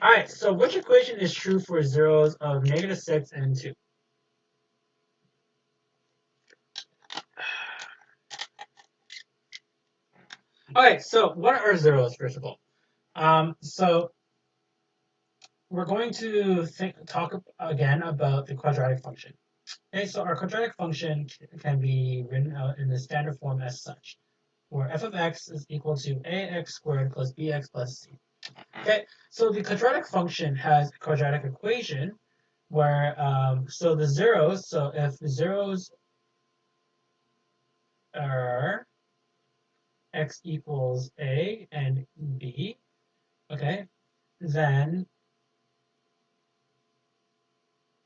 All right, so which equation is true for zeros of -6 and 2? Okay, so what are zeros, first of all? So we're going to talk again about the quadratic function. Okay, so our quadratic function can be written out in the standard form as such, where f of x is equal to ax squared plus bx plus c. Okay, so the quadratic function has a quadratic equation where, so the zeros, so if the zeros are x equals a and b, okay, then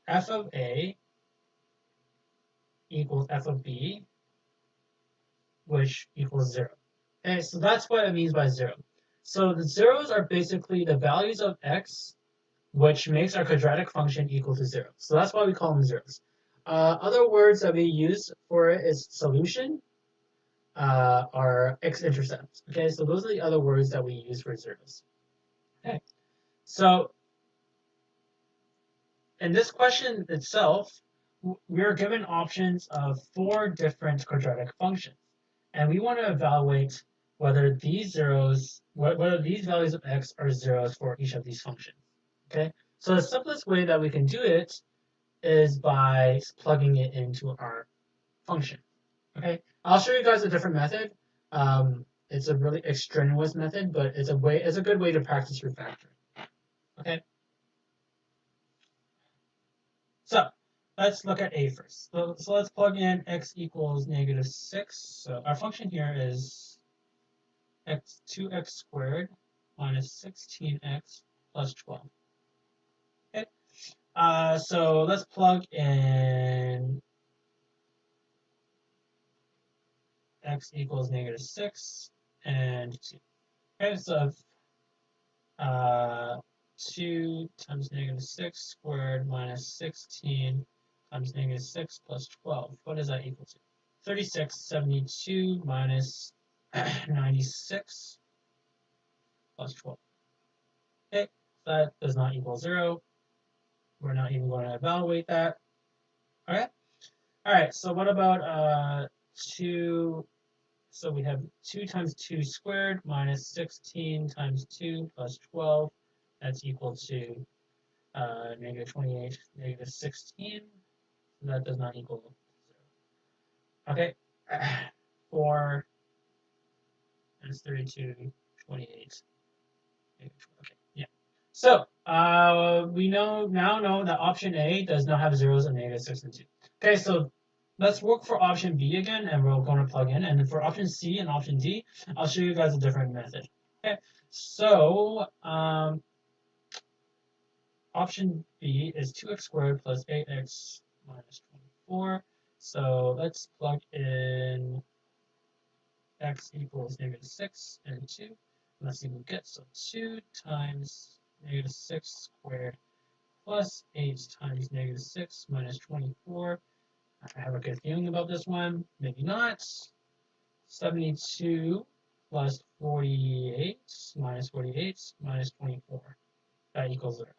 f of a equals f of b, which equals 0. Okay, so that's what it means by 0. So the zeros are basically the values of x, which makes our quadratic function equal to 0. So that's why we call them zeros. Other words that we use for it is solution, or x-intercept. Okay, so those are the other words that we use for zeros. Okay, so in this question itself, we're given options of 4 different quadratic functions, and we want to evaluate whether these zeros, whether these values of x are zeros for each of these functions. Okay, so the simplest way that we can do it is by plugging it into our function. Okay, I'll show you guys a different method. It's a really extraneous method, but it's a good way to practice your factoring. Okay, so let's look at a first. So let's plug in x equals -6. So our function here is 2x squared minus 16x plus 12. Okay, so let's plug in x equals -6 and 2. Okay, so uh, 2 times -6 squared minus 16 times -6 plus 12. What does that equal to? 36, 72 minus 96 plus 12. Okay, that does not equal 0. We're not even going to evaluate that. All right. All right, so what about 2? So we have 2 times 2 squared minus 16 times 2 plus 12. That's equal to -28, -16. So that does not equal 0. Okay. 4 minus 32, 28. Okay, yeah. So we now know that option A does not have zeros of -6 and 2. Okay, so let's work for option B again, and we're going to plug in. And for option C and option D, I'll show you guys a different method. Okay, so option B is 2x squared plus 8x minus 24. So let's plug in x equals -6 and 2. And let's see what we get. So 2 times -6 squared plus 8 times -6 minus 24. I have a good feeling about this one. Maybe not. 72 plus 48 minus 48 minus 24. That equals 0.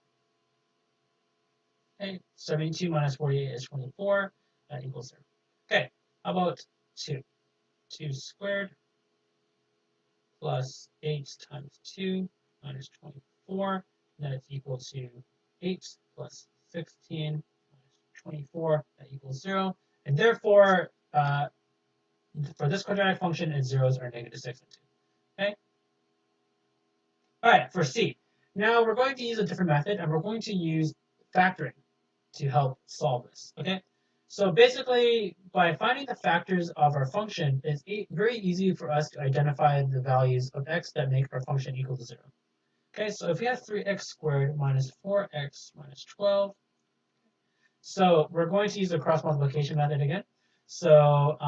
Okay, 72 minus 48 is 24. That equals 0. Okay, how about 2? 2 squared plus 8 times 2 minus 24. That is equal to 8 plus 16 minus 24. That equals 0. And therefore, for this quadratic function, its zeros are -6 and 2. Okay? All right, for C. Now we're going to use a different method, and we're going to use factoring to help solve this. Okay? So basically, by finding the factors of our function, it's very easy for us to identify the values of x that make our function equal to 0. Okay, so if we have 3x squared minus 4x minus 12, so we're going to use the cross multiplication method again. So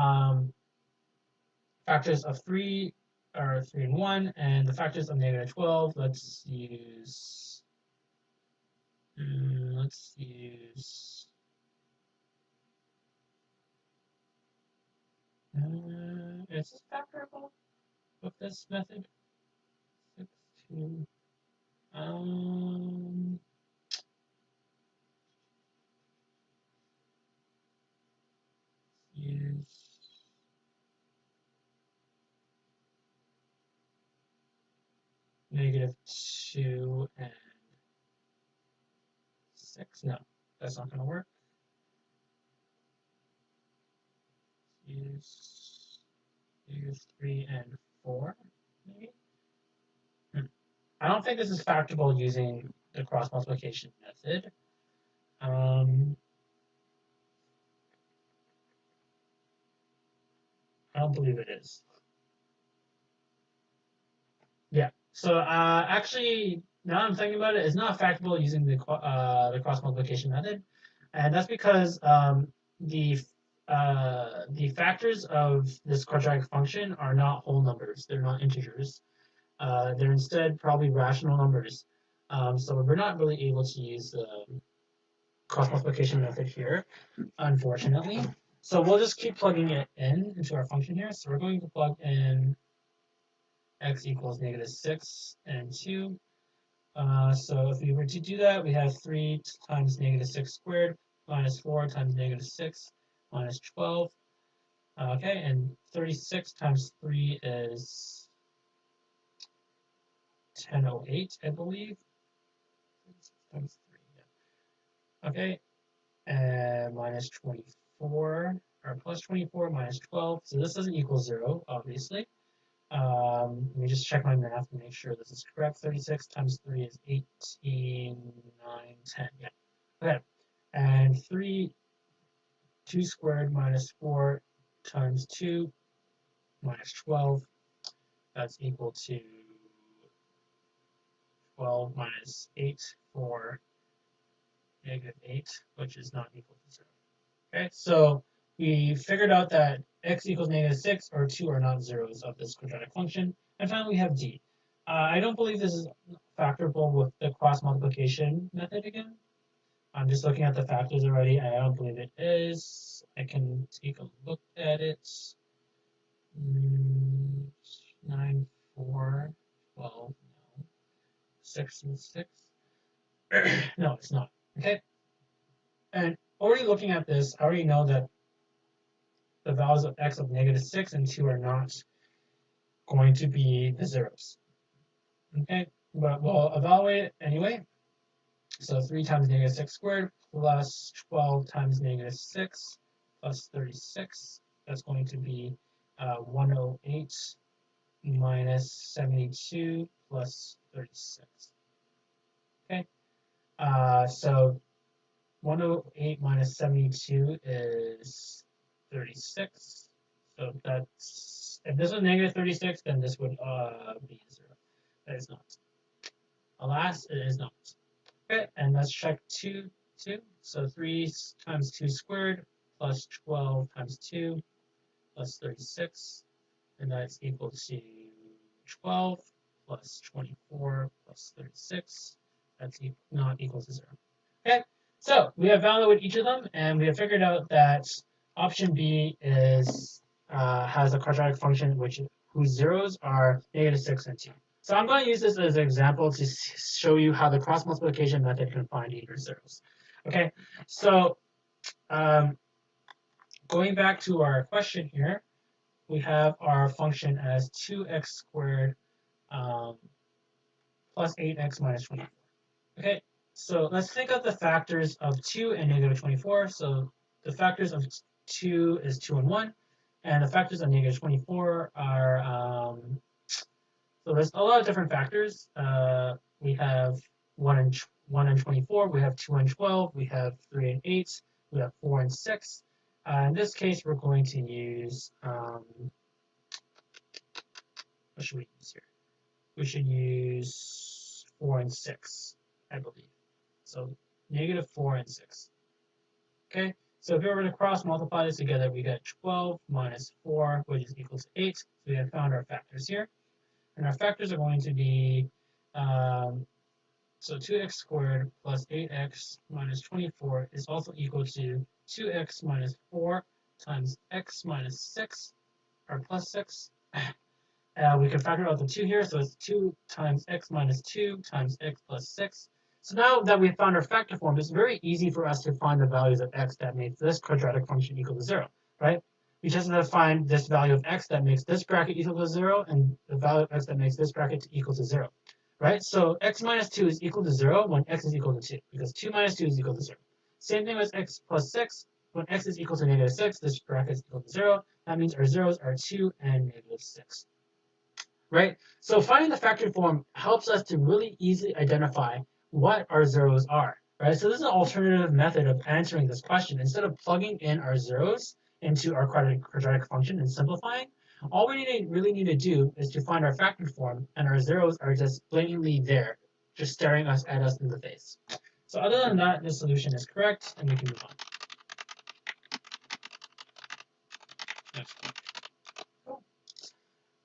factors of 3 are 3 and 1, and the factors of -12, let's use is this factorable with this method? 6, 2, -2 and 6. No, that's not going to work. Use -3 and 4, maybe? I don't think this is factorable using the cross multiplication method. I don't believe it is. Yeah. So actually, now I'm thinking about it, it's not factorable using the cross multiplication method, and that's because the factors of this quadratic function are not whole numbers; they're not integers. They're instead probably rational numbers. So we're not really able to use the cross multiplication method here, unfortunately. So we'll just keep plugging it in into our function here. So we're going to plug in x equals -6 and 2. So if we were to do that, we have 3 times -6 squared minus 4 times -6 minus 12. Okay, and 36 times 3 is 1008, I believe. Times 3, yeah. Okay, and minus 24, or plus 24 minus 12. So this doesn't equal 0, obviously. Let me just check my math and make sure this is correct. 36 times 3 is 18, 9, 10. Yeah. Okay. And 2 squared minus 4 times 2 minus 12. That's equal to 12 minus 8 for -8, which is not equal to 0. Okay, so we figured out that x equals -6 or 2 are not zeros of this quadratic function. And finally, we have d. I don't believe this is factorable with the cross multiplication method again. I'm just looking at the factors already. I don't believe it is. I can take a look at it. 9, 4, 12, no. 6 and 6. No, it's not. Okay. And already looking at this, I already know that the values of x of -6 and 2 are not going to be the zeros. Okay, but we'll evaluate it anyway. So 3 times -6 squared plus 12 times -6 plus 36. That's going to be 108 minus 72 plus 36. Okay, so 108 minus 72 is 36. So that's, if this was -36, then this would be 0. That is not. Alas, it is not. Okay, and let's check 2. So 3 times 2 squared plus 12 times 2 plus 36. And that's equal to 12 plus 24 plus 36. That's not equal to 0. Okay, so we have evaluated each of them, and we have figured out that option B is has a quadratic function whose zeros are -6 and 2. So I'm going to use this as an example to show you how the cross multiplication method can find either zeros. Okay, so going back to our question here, we have our function as 2x squared plus 8x minus 24. Okay, so let's think of the factors of 2 and -24. So the factors of 2 is 2 and 1, and the factors of -24 are, so there's a lot of different factors. We have 1 and 24, we have 2 and 12, we have 3 and 8, we have 4 and 6. In this case, we're going to use, what should we use here? We should use 4 and 6, I believe. So -4 and 6. Okay, so if we were to cross multiply this together, we get 12 minus 4, which is equal to 8. So we have found our factors here. And our factors are going to be, so 2x squared plus 8x minus 24 is also equal to 2x minus 4 times x minus 6, or plus 6. We can factor out the 2 here, so it's 2 times x minus 2 times x plus 6. So now that we've found our factor form, it's very easy for us to find the values of x that makes this quadratic function equal to 0, right? We just have to find this value of x that makes this bracket equal to 0 and the value of x that makes this bracket equal to 0. right? So x minus 2 is equal to 0 when x is equal to 2, because 2 minus 2 is equal to 0. Same thing with x plus 6. When x is equal to negative 6, this bracket is equal to 0. That means our zeros are 2 and negative 6. Right? So finding the factored form helps us to really easily identify what our zeros are. Right? So this is an alternative method of answering this question. Instead of plugging in our zeros into our quadratic function and simplifying, all we really need to do is to find our factored form, and our zeros are just blatantly there, just staring at us in the face. So other than that, this solution is correct, and we can move on. Next one.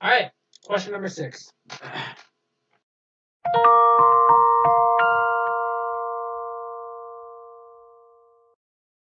All right, question number 6.